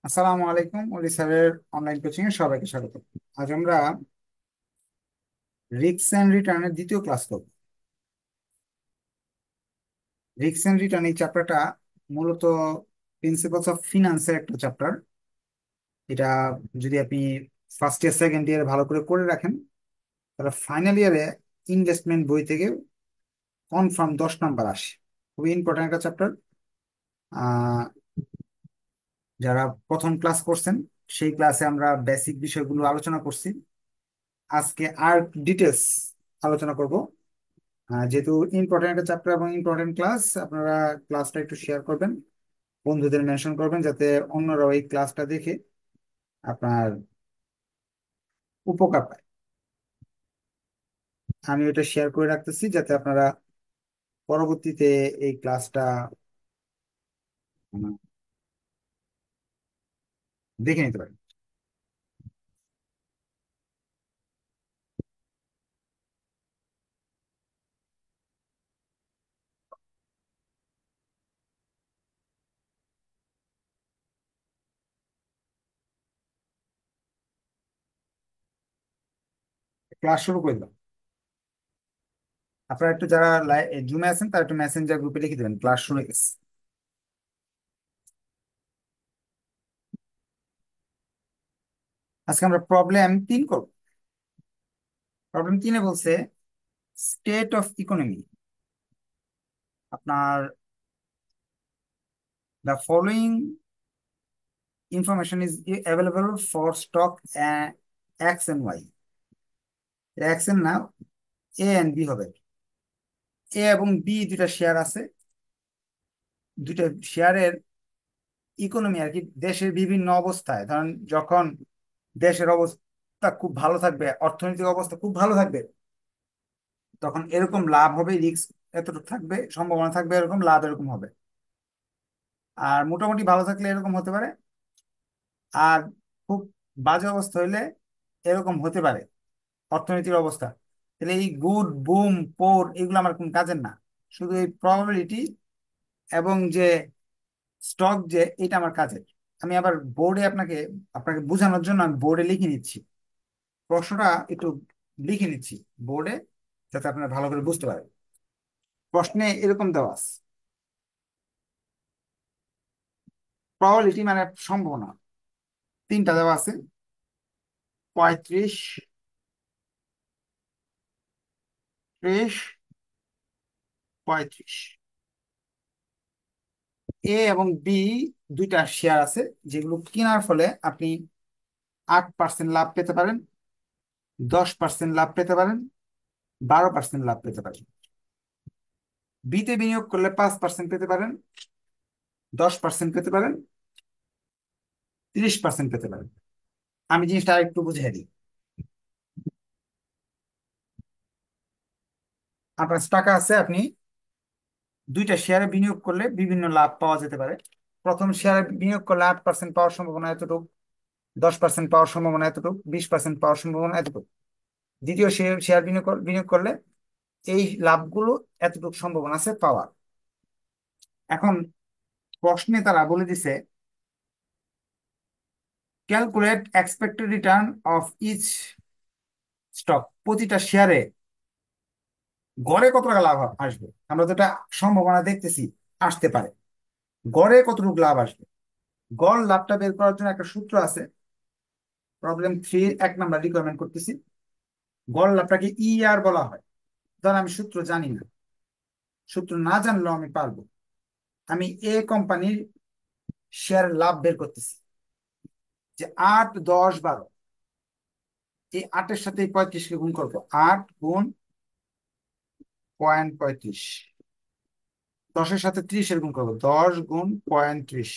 আসসালামু আলাইকুম, ওলি স্যারের অনলাইন কোচিং এ সবাইকে স্বাগত। আজ আমরা রিস্ক এন্ড রিটার্নের দ্বিতীয় ক্লাস করব। রিস্ক এন্ড রিটার্ন এই চ্যাপ্টারটা মূলত প্রিন্সিপালস অফ ফিনান্সের একটা চ্যাপ্টার। এটা যদি আপনি ফার্স্ট ইয়ার সেকেন্ড ইয়ারে ভালো করে করে রাখেন, তাহলে ফাইনাল ইয়ারে ইনভেস্টমেন্ট বই থেকে কনফার্ম 10 নাম্বার আসে। খুবই ইম্পর্টেন্ট একটা চ্যাপ্টার। আহ যারা প্রথম ক্লাস করছেন, সেই ক্লাসে আমরা বেসিক বিষয়গুলো আলোচনা করছি। আজকে আর ডিটেলস আলোচনা করব। যেহেতু ইম্পর্টেন্ট একটা চ্যাপ্টার এবং ইম্পর্টেন্ট ক্লাস, আপনারা ক্লাসটা একটু শেয়ার করবেন, বন্ধুদের মেনশন করবেন, যাতে অন্যরাও এই ক্লাসটা দেখে আপনার উপকার পায়। আমি এটা শেয়ার করে রাখতেছি যাতে আপনারা পরবর্তীতে এই ক্লাসটা উম, দেখে নিতে পারেন। ক্লাস শুরু করে দিলাম। আপনারা একটু যারা জুমে আছেন তারা একটু মেসেঞ্জার গ্রুপে লিখে দেবেন ক্লাস শুরু হয়ে গেছে। আজকে আমরা প্রবলেম 3 করব। প্রবলেম 3-এ বলছে স্টেট অফ ইকোনমি। আপনার the following information is available for stock X and Y. X এর না, এ এন্ড বি হবে। এ এবং বি দুইটা শেয়ার আছে। দুইটা শেয়ারের ইকোনমি আর কি, দেশের বিভিন্ন অবস্থায়, ধরেন যখন দেশের অবস্থা খুব ভালো থাকবে, অর্থনৈতিক অবস্থা খুব ভালো থাকবে, তখন এরকম লাভ হবে, রিস্ক এতটুকু থাকবে, সম্ভাবনা থাকবে, এরকম লাভ এরকম হবে। আর মোটামুটি ভালো থাকলে এরকম হতে পারে। আর খুব বাজে অবস্থা হইলে এরকম হতে পারে অর্থনৈতিক অবস্থা। তাহলে এই গুড বুম পোর এগুলো আমার কোন কাজের না, শুধু এই প্রবাবিলিটি এবং যে স্টক যে এটা আমার কাজের। আমি আবার বোর্ডে আপনাকে আপনাকে বোঝানোর জন্য আমি বোর্ডে লিখে নিচ্ছি, প্রশ্নটা একটু লিখে নিচ্ছি বোর্ডে, যাতে আপনারা ভালো করে বুঝতে পারেন। প্রশ্নে এরকম দেওয়া আছে, প্রবাবিলিটি মানে সম্ভাবনা, 3টা দেওয়া আছে: 35, 30, 35। এ এবং বি দুইটা শেয়ার আছে, যেগুলো কেনার ফলে আপনি 8% লাভ পেতে পারেন, 10% লাভ পেতে পারেন, 12% লাভ পেতে পারেন। বিতে বিনিয়োগ করলে 5% পেতে পারেন, 10% পেতে পারেন, 30% পেতে পারেন। আমি জিনিসটা আরেকটু বুঝিয়ে দিই। আপনার টাকা আছে, আপনি দুইটা শেয়ারে বিনিয়োগ করলে বিভিন্ন লাভ পাওয়া যেতে পারে। প্রথম শেয়ারে বিনিয়োগ করলে 8% পাওয়ার সম্ভাবনা এতটুকু, 10% পাওয়ার সম্ভাবনা এতটুকু, 20% পাওয়ার সম্ভাবনা এতটুকু। দ্বিতীয় শেয়ার শেয়ার বিনিয়োগ বিনিয়োগ করলে এই লাভগুলো এতটুকু সম্ভাবনা আছে পাওয়ার। এখন প্রশ্নে তারা বলে দিছে calculate expected return of each stock. প্রতিটা শেয়ারে গড়ে কত টাকা লাভ আসবে, আমরা যেটা সম্ভাবনা দেখতেছি আসতে পারে, গড়ে কতটুকু লাভ আসবে। গড় লাভটা বের করার জন্য একটা সূত্র আছে। প্রবলেম 3 1 নাম্বার রিকোয়ারমেন্ট করতেছি। গড় লাভটাকে আর বলা হয়। ধর আমি সূত্র জানি না, সূত্র না জানলেও আমি পারবো। আমি এ কোম্পানির শেয়ার লাভ বের করতেছি, যে 8, 10, 12, এই 8-এর সাথে এই 35-কে গুণ করবো। 8 গুণ 0.35, 10-এর সাথে 30-এর গুণ করবো, 10 গুণ 0.30,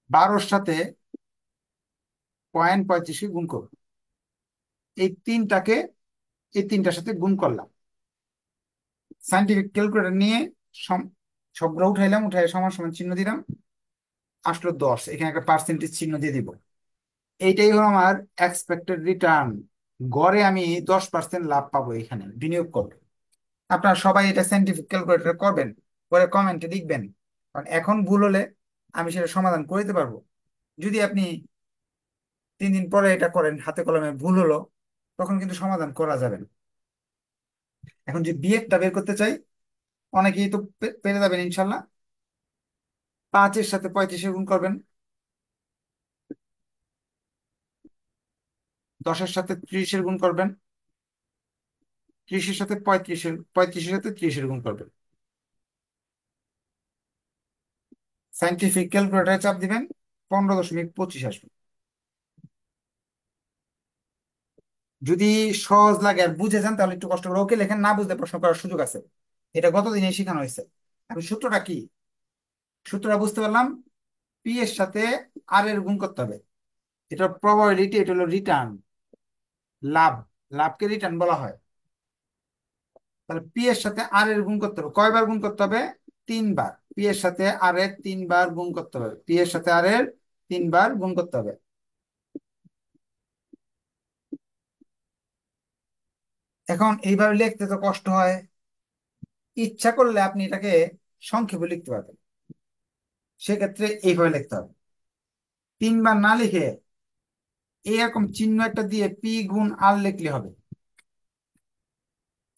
12-এর সাথে 0.35-কে গুণ করবো। এই তিনটাকে এই তিনটার সাথে গুণ করলাম, সাইন্টিফিক ক্যালকুলেটর নিয়ে সবগুলো উঠাইলাম, উঠাই সমান সমান চিহ্ন দিলাম, আসলো 10, এখানে একটা পার্সেন্টেজ চিহ্ন দিয়ে দিব। এইটাই হলো আমার এক্সপেক্টেড রিটার্ন। গড়ে আমি 10% লাভ পাবো এখানে বিনিয়োগ করবো। আপনারা সবাই এটা সাইন্টিফিক ক্যালকুলেটর করবেন, করে কমেন্টে লিখবেন, কারণ এখন ভুল হলে আমি সেটা সমাধান করে দিতে পারবো। যদি আপনি 3 দিন পরে এটা করেন, হাতে কলমে ভুল হলো, তখন কিন্তু সমাধান করা যাবে না। এখন যে বিয়েরটা বের করতে চাই, অনেকেই তো পেরে যাবেন ইনশাল্লাহ। 5-এর সাথে 35-এর গুণ করবেন, 10-এর সাথে 30-এর গুণ করবেন, 30-এর সাথে 35-এর, 35-এর সাথে 30-এর গুণ করবেন। সাইন্টিফিক ক্যালকুলেটারে চাপ দিবেন, 15.25 আসবে। যদি সহজ লাগে আর বুঝে যান তাহলে একটু কষ্ট করে ওকে লেখেন, না বুঝলে প্রশ্ন করার সুযোগ আছে। এটা গতদিনে শেখানো হয়েছে। এখন সূত্রটা কি? সূত্রটা বুঝতে পারলাম। পি এর সাথে আর এর গুণ করতে হবে। এটা প্রবাবিলিটি, এটা হলো রিটার্ন, লাভ। লাভকে রিটার্ন বলা হয়। তাহলে পি এর সাথে আর এর গুণ করতে হবে, কয়বার গুণ করতে হবে? 3 বার। পি এর সাথে আর এর 3 বার গুণ করতে হবে, পি এর সাথে আর এর 3 বার গুণ করতে হবে। এখন এইভাবে লিখতে তো কষ্ট হয়। ইচ্ছা করলে আপনি এটাকে সংক্ষেপে লিখতে পারবেন, সেক্ষেত্রে এইভাবে লিখতে হবে। 3 বার না লিখে এরকম চিহ্ন একটা দিয়ে পি গুণ আর লিখলে হবে।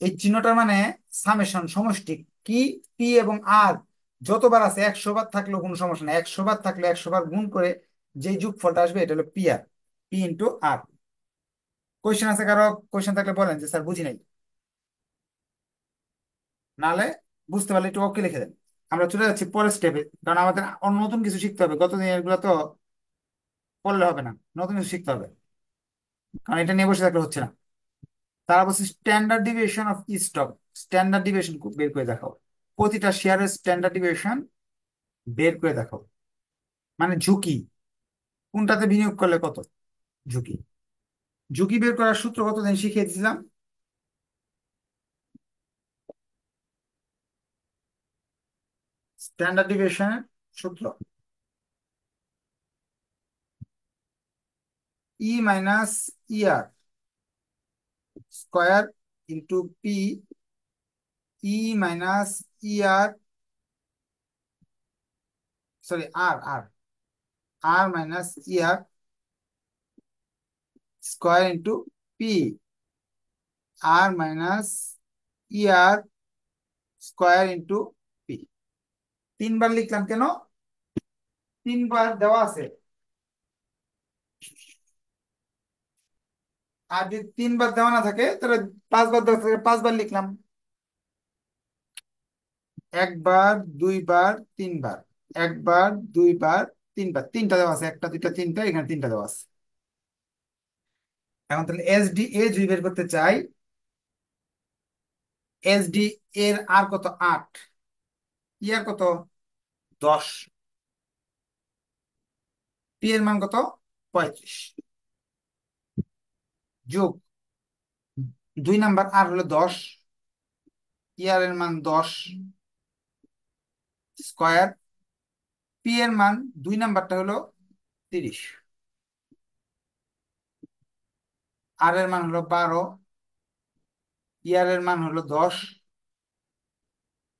এই চিহ্নটার মানে সামেশন, সমষ্টি। কি? পি এবং আর যতবার আছে, 100 বার থাকলেও কোনো সমস্যা নেই, 100 বার থাকলে 100 বার গুণ করে যে যোগফলটা আসবে এটা হলো পি আর, পি ইন্টু আর। কোয়েশ্চেন আছে কারো? কোয়েশ্চেন থাকলে বলেন যে স্যার বুঝি নাই। নাহলে বুঝতে পারলে একটু ওকে লিখে দেন। আমরা চলে যাচ্ছি পরের স্টেপে, কারণ আমাদের অন্য নতুন কিছু শিখতে হবে। গত দিনের গুলো তো পড়লে হবে না, নতুন কিছু শিখতে হবে, কারণ এটা নিয়ে বসে থাকলে হচ্ছে না। তারা বলছে standard deviation of stock. Standard deviation বের করে দেখাও। প্রতিটা শেয়ারের স্ট্যান্ডার্ড ডিভিয়েশন বের করে দেখাও, মানে ঝুঁকি, কোনটাতে বিনিয়োগ করলে কত ঝুঁকি। ঝুঁকি বের করার সূত্র কতদিন শিখিয়ে দিয়েছিলাম? স্ট্যান্ডার্ড ডিভিয়েশনের সূত্র E minus E R square into P, E minus E R, sorry R R, R minus E R square into P, R minus E R square into P. 3 বার লিখলাম কেন? 3 বার দেওয়া আছে, আর যদি 3 বার দেওয়া না থাকে তাহলে 5 বার দেওয়া থাকে, 5 বার লিখলাম। 1 বার, 2 বার, 3 বার, 1 বার, 2 বার, 3 বার, তিনটা দেওয়া আছে, একটা দুইটা তিনটা, এখানে তিনটা দেওয়া আছে। এখন তাহলে এস ডি এ যদি বের করতে চাই, এস ডি এর আর কত? 8, ইয়ার কত? 10, পি এর মান কত? 35, যোগ 2 নাম্বার আর হলো 10, ইয়ার এর মান 10 স্কোয়ার, পি এর মান 2 নাম্বারটা হলো 30, আর এর মান হলো 12, ইয়ার এর মান হলো 10,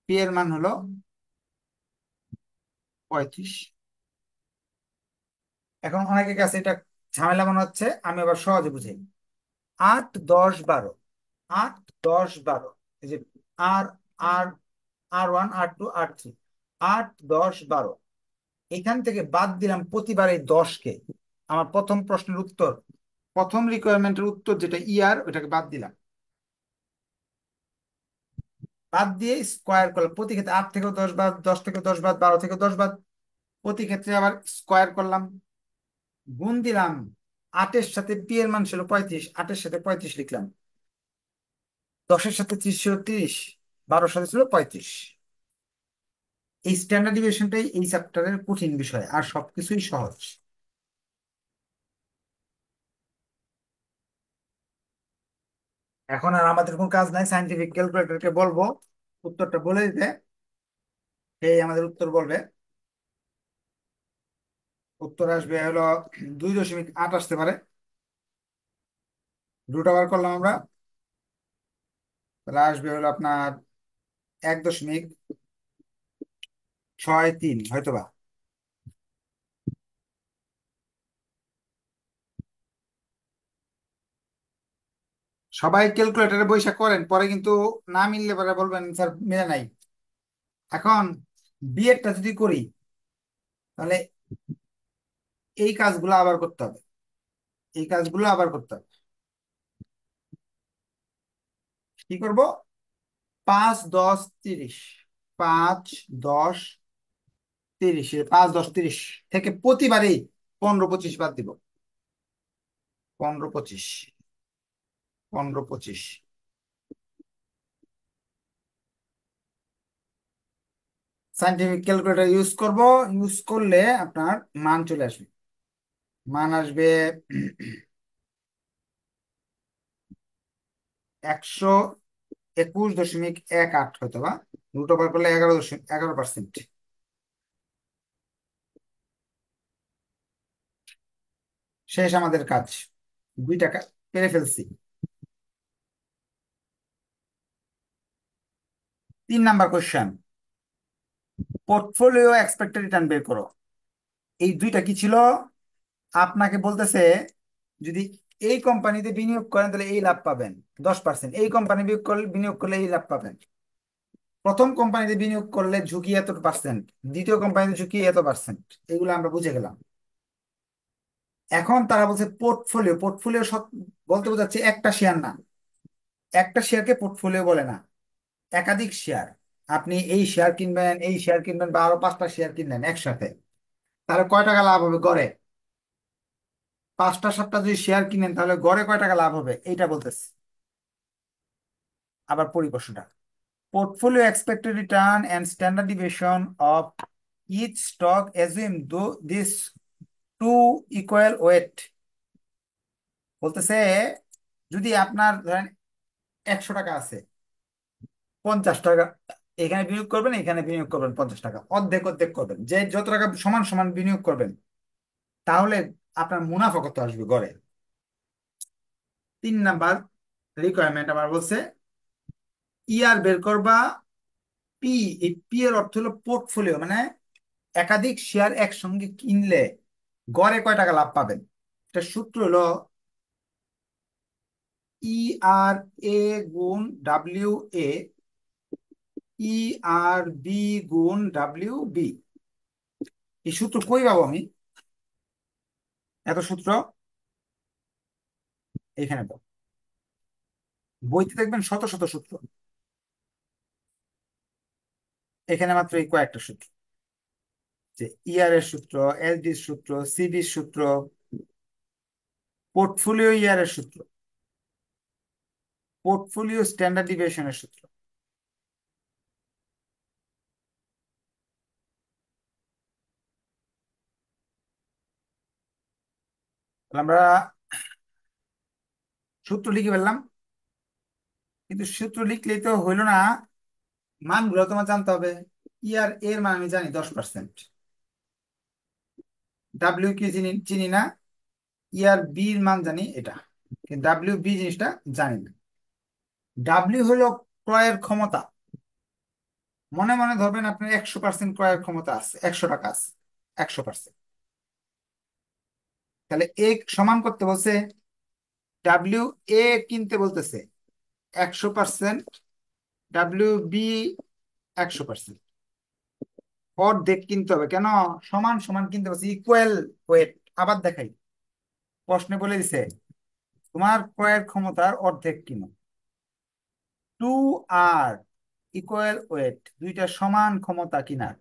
পি এর মান হলো 35। এখন অনেকের কাছে এটা ঝামেলা মনে হচ্ছে, আমি আবার সহজে বুঝাই। 8, 10, 12, 8, 10, 12, এই যে আর আর, আর 1, আর 2, আর 3, 8, 10, 12, এখান থেকে বাদ দিলাম প্রতিবার এই 10কে। আমার প্রথম প্রশ্নের উত্তর, প্রথম রিকোয়ারমেন্টের উত্তর যেটা ইয়ার, ওটাকে বাদ দিলাম। বাদ দিয়ে স্কোয়ার করলাম, প্রতি ক্ষেত্রে 8 থেকে 10 বাদ, 10 থেকে 10 বাদ, 12 থেকে 10 বাদ, প্রতি ক্ষেত্রে আবার স্কোয়ার করলাম, গুণ দিলাম। 8-এর সাথে পি এর মান ছিল 35, 8-এর সাথে 35 লিখলাম, 10-এর সাথে 30 ছিল 30, 12-এর সাথে ছিল 35। এই স্ট্যান্ডার্ড ডিভিয়েশনটাই এই চ্যাপ্টারের কঠিন বিষয়, আর সবকিছুই সহজ। এখন আর আমাদের কোনো কাজ নাই, সাইন্টিফিক ক্যালকুলেটরকে বলবো উত্তরটা বলে দিতে, এই আমাদের উত্তর বলবে। উত্তর আসবে হলো 2.8 আসতে পারে। রুট ওভার করলাম আমরা, তাহলে আসবে হলো আপনার 1.63 হয়তোবা। সবাই ক্যালকুলেটরে বৈশা করেন, পরে কিন্তু না মিললে পরে বলবেন স্যার মিলে নাই। এখন বিয়েরটা যদি করি, তাহলে এই কাজগুলো আবার করতে হবে, এই কাজগুলো আবার করতে হবে। কি করব? 5 10 30, 5 10 30, 5 10 30 থেকে প্রতিবারই 15 25 বাদ দিব। 15 25, 15 25। সাইন্টিফিক ক্যালকুলেটর ইউজ করব, ইউজ করলে আপনার মান চলে আসবে। মান আসবে 121.18 হয়তো বা, রুট ওভার করলে 11%। শেষ আমাদের কাজ, 2 টাকা পেরে ফেলছি। 3 number question, portfolio expected return বের করো। এই দুইটা কি ছিল? আপনাকে বলতেছে যদি এই কোম্পানিতে বিনিয়োগ করেন তাহলে এই লাভ পাবেন 10%, এই কোম্পানি বিনিয়োগ করলে এই লাভ পাবেন। প্রথম কোম্পানিতে বিনিয়োগ করলে ঝুঁকি এত পার্সেন্ট, দ্বিতীয় কোম্পানিতে ঝুঁকি এত পার্সেন্ট, এগুলো আমরা বুঝে গেলাম। এখন তারা বলছে পোর্টফোলিও, পোর্টফোলিও বলতে বোঝাচ্ছে একটা শেয়ার না, একটা শেয়ারকে পোর্টফোলিও বলে না, একাধিক শেয়ার। আপনি এই শেয়ার কিনবেন, এই শেয়ার কিনবেন, বা আরো 5টা শেয়ার কিনলেন একসাথে, তাহলে কয় টাকা লাভ হবে গড়ে? 5টা 7টা যদি শেয়ার কিনেন তাহলে গড়ে কয় টাকা লাভ হবে এইটা বলতেছে। আবার পরিপ্রশ্নটা, portfolio expected return and standard deviation of each stock assume though this two equal weight। বলতেছে যদি আপনার ধরেন 100 টাকা আছে, 50 টাকা এখানে বিনিয়োগ করবেন, এখানে বিনিয়োগ করবেন 50 টাকা, অর্ধেক অর্ধেক করবেন, যে যত টাকা সমান সমান বিনিয়োগ করবেন, তাহলে আপনার মুনাফা কত আসবে গড়ে। 3 নাম্বার রিকোয়ারমেন্ট আমার বলছে ইয়ার বের করবা পি। এই পি এর অর্থ হলো পোর্টফোলিও, মানে একাধিক শেয়ার একসঙ্গে কিনলে গড়ে কয় টাকা লাভ পাবেন। এটা সূত্র হলো ই আর এ গুণ W A, E R B গুণ ডাব্লিউ বি। এই সূত্র কই পাবো আমি? এত সূত্র এখানে পাবো, বইতে দেখবেন শত শত সূত্র, এখানে মাত্র এই কয়েকটা সূত্র, যে ইআর এর সূত্র, এলডি সূত্র, সিবি সূত্র, পোর্টফোলিও ইয়ার এর সূত্র, পোর্টফোলিও স্ট্যান্ডার্ড ডিভিয়েশনের সূত্র। তাহলে আমরা সূত্র লিখে ফেললাম, কিন্তু সূত্র লিখলেই তো হইলো না, মানগুলো তোমার জানতে হবে। ইয়ার এর মান আমি জানি 10%, ডাব্লিউ কি চিনি চিনি না, ইয়ার বির মান জানি এটা, কিন্তু ডাব্লিউ বি জিনিসটা জানি না। ডাব্লিউ হলো ক্রয়ের ক্ষমতা, মনে মনে ধরবেন আপনার 100% ক্রয়ের ক্ষমতা আছে, 100 টাকা আছে, 100%। তাহলে এ সমান করতে বলছে, ডাব্লিউ এ কিনতে বলতেছে 100%, ডাব্লিউ বি 100%। অর্ধেক কিনতে হবে কেন? সমান সমান কিনতে বলছে, ইকুয়াল ওয়েট। আবার দেখাই, প্রশ্নে বলে দিছে তোমার ক্রয়ের ক্ষমতার অর্ধেক কিনো। টু আর ইকুয়াল ওয়েট, দুইটা সমান ক্ষমতা কিনার,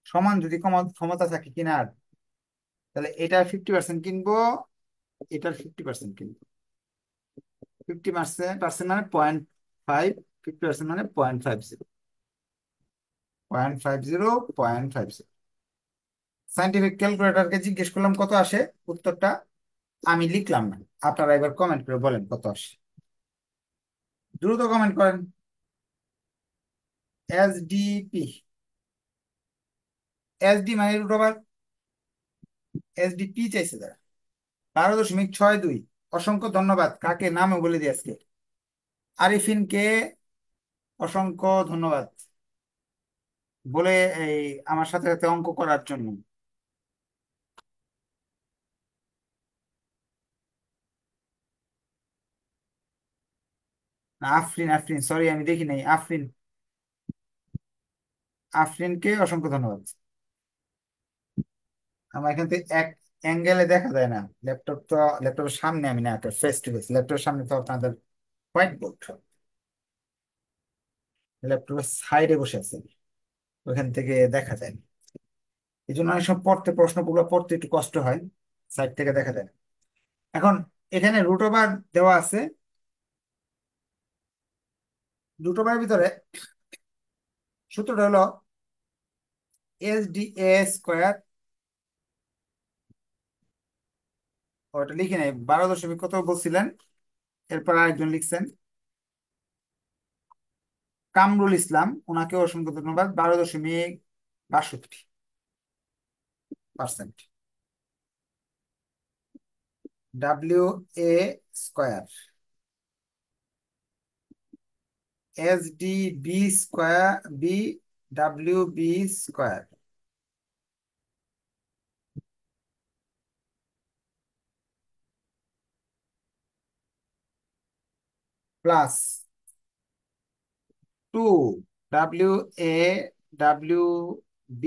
সমান যদি ক্ষমতা থাকে কিনার, তাহলে এটা 50% কিনবো, এটার 50% কিনবো। 50% মানে 0.5, 50% মানে 0.50, 0.50, 0.50। সাইন্টিফিক ক্যালকুলেটরকে জিজ্ঞেস করলাম কত আসে, উত্তরটা আমি লিখলাম না, আপনারা এবার কমেন্ট করে বলেন কত আসে, দ্রুত কমেন্ট করেন। এসডিপি, এসডি মানে রুট ওভার, এসডিপি চাইছে তারা 12.62। অসংখ্য ধন্যবাদ, কাকে নামও বলে দিই আজকে, আরিফিনকে অসংখ্য ধন্যবাদ বলে এই আমার সাথে সাথে অঙ্ক করার জন্য। আফরিন, আফরিন, সরি আমি দেখি নাই। আফরিন, আফরিনকে অসংখ্য ধন্যবাদ। আমার এখান থেকে এক অ্যাঙ্গেলে দেখা যায় না। ল্যাপটপ তো, ল্যাপটপের সামনে আমি না, ফেস টু ফেস, ল্যাপটপের সামনে তো আপনাদের হোয়াইট বোর্ড, ল্যাপটপের সাইডে বসে আছে, ওখান থেকে দেখা যায় না। এই জন্য অনেক সময় পড়তে, প্রশ্নগুলো পড়তে একটু কষ্ট হয়, সাইড থেকে দেখা যায় না। এখন এখানে রুট ওভার দেওয়া আছে। রুট ওভারের ভিতরে সূত্রটা হলো SDA² ওটা লিখে নেই, 12 দশমিক কত বলছিলেন? এরপর আরেকজন লিখছেন, কামরুল ইসলাম, ওনাকে অসংখ্য ধন্যবাদ, 12.62%। WA² SDB²BWB² plus 2 WA WB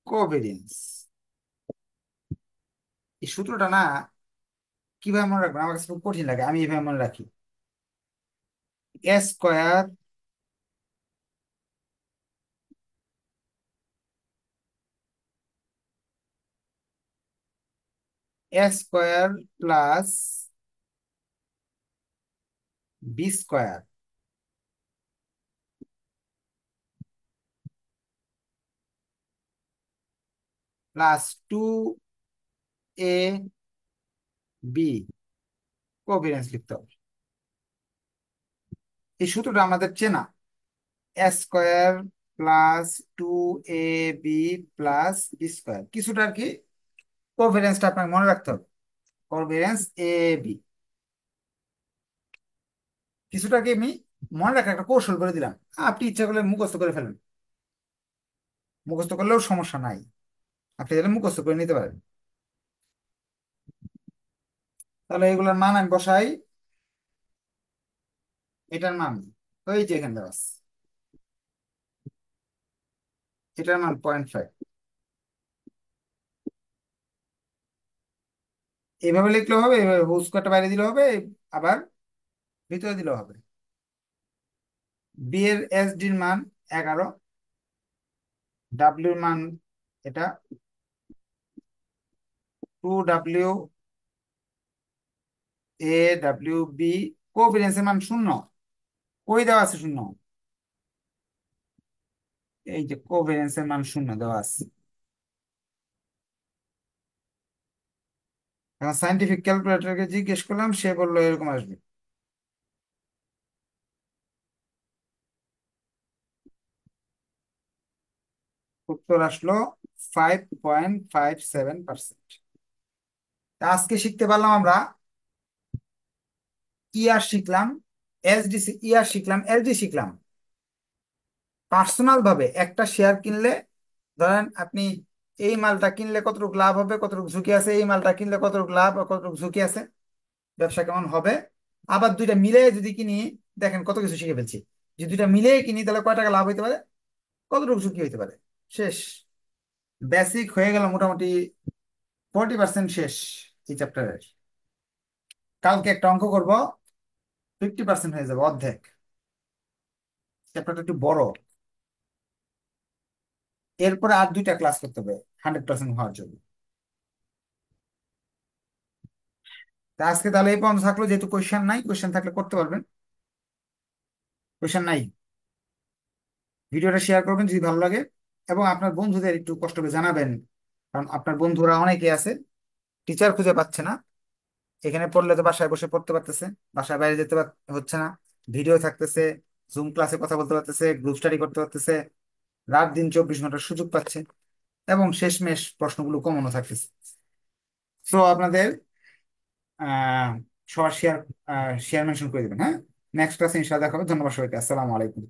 covariance. এই সূত্রটা না কিভাবে মনে রাখবেন, আমার কাছে খুব কঠিন লাগে, আমি এইভাবে মনে রাখি। A² A² plus B² plus 2 AB covariance লিখতে হবে। এই সূত্রটা আমাদের চেনা, A² plus 2AB plus B², কিছুটা আর কি কোভেরিয়েন্সটা আপনাকে মনে রাখতে হবে। কোভেরিয়েন্স AB কিছুটা কি আমি মনে রাখার একটা কৌশল করে দিলাম। আপনি ইচ্ছা করলে মুখস্থ করে ফেলেন, মুখস্থ করলেও সমস্যা নাই, আপনি তাহলে মুখস্থ করে নিতে পারেন। তাহলে এগুলোর মান আমি বসাই। এটার মান ওই যে এখানে দেওয়া আছে, এটার মান 0.5। এইভাবে লিখলেও হবে, এইভাবে হোল স্কোয়ারটা বাইরে দিলে হবে, আবার ভিতরে দিলেও হবে। বি এর SDর মান 11, ডাব্লিউর মান এটা 2WA WB, কোভেরিয়েন্সের মান 0। কই দেওয়া আছে 0? এই যে কোভেরিয়েন্সের মান 0 দেওয়া আছে। এখন সাইন্টিফিক ক্যালকুলেটরকে জিজ্ঞেস করলাম, সে বললো এরকম আসবে। উত্তর আসলো 5.57%। আজকে শিখতে পারলাম আমরা ইয়ার শিখলাম, SDC ইয়ার শিখলাম, LD শিখলাম। পার্সোনাল ভাবে একটা শেয়ার কিনলে, ধরেন আপনি এই মালটা কিনলে কতটুকু লাভ হবে, কতটুকু ঝুঁকি আছে, এই মালটা কিনলে কতটুকু লাভ আর কতটুকু ঝুঁকি আছে, ব্যবসা কেমন হবে। আবার দুইটা মিলে যদি কিনি, দেখেন কত কিছু শিখে ফেলছি। যদি দুইটা মিলে কিনি তাহলে কয় টাকা লাভ হইতে পারে, কতটুকু ঝুঁকি হইতে পারে। শেষ, বেসিক হয়ে গেল মোটামুটি, 40% শেষ এই চ্যাপ্টারের। কালকে একটা অঙ্ক করব, 50% হয়ে যাবে, অর্ধেক। চ্যাপ্টারটা একটু বড়, এরপরে আর দুইটা ক্লাস করতে হবে 100% হওয়ার জন্য। তা আজকে তাহলে এই পর্যন্ত থাকলো, যেহেতু কোয়েশ্চেন নাই, কোয়েশ্চেন থাকলে করতে পারবেন। কোয়েশ্চেন নাই, ভিডিওটা শেয়ার করবেন যদি ভালো লাগে, এবং আপনার বন্ধুদের একটু কষ্ট করে জানাবেন, কারণ আপনার বন্ধুরা অনেকে আছে টিচার খুঁজে পাচ্ছে না। এখানে পড়লে তো বাসায় বসে পড়তে পারতেছে, বাসায় বাইরে যেতে হচ্ছে না, ভিডিও থাকতেছে, জুম ক্লাসে কথা বলতে পারতেছে, গ্রুপ স্টাডি করতে পারতেছে, রাত দিন 24 ঘন্টার সুযোগ পাচ্ছে, এবং শেষমেশ প্রশ্নগুলো কমনও থাকতেছে। সো আপনাদের আহ সবার শেয়ার, শেয়ার মেনশন করে দেবেন, হ্যাঁ। নেক্সট ক্লাসে ইনশাআল্লাহ দেখা হবে। ধন্যবাদ সবাইকে, আসসালামু আলাইকুম।